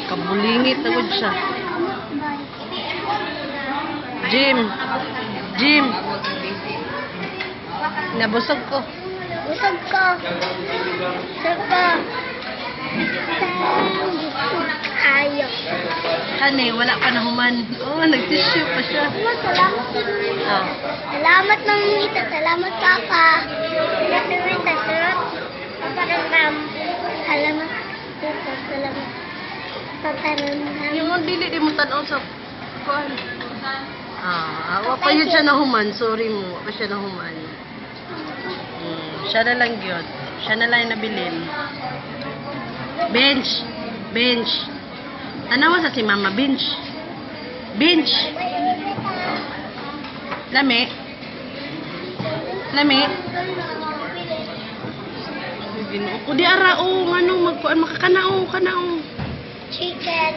Kabulingit na gud siya. Jim. Jim. Nabusog ko. Busog ko. Busog ko. Ayok. Kani, wala pa na human. Oh, nag-tissue pa siya. Salamat. Oh. Salamat, Mamita. Salamat, Papa. Salamat, Salamat. Paparamdam. Salamat. Salamat. Paparamdam. Yung mga dili di mo tanaw sa kuan. Awa pa yun siya nahuman. Sorry mo. Wa pa siya nahuman. Siya na lang yun. Siya na lang yung nabilin. Bench. Bench. Tanawa sa si Mama. Bench. Bench. Lami. Lami. O di ara o ngano magkuan makakanao kanao. Chicken.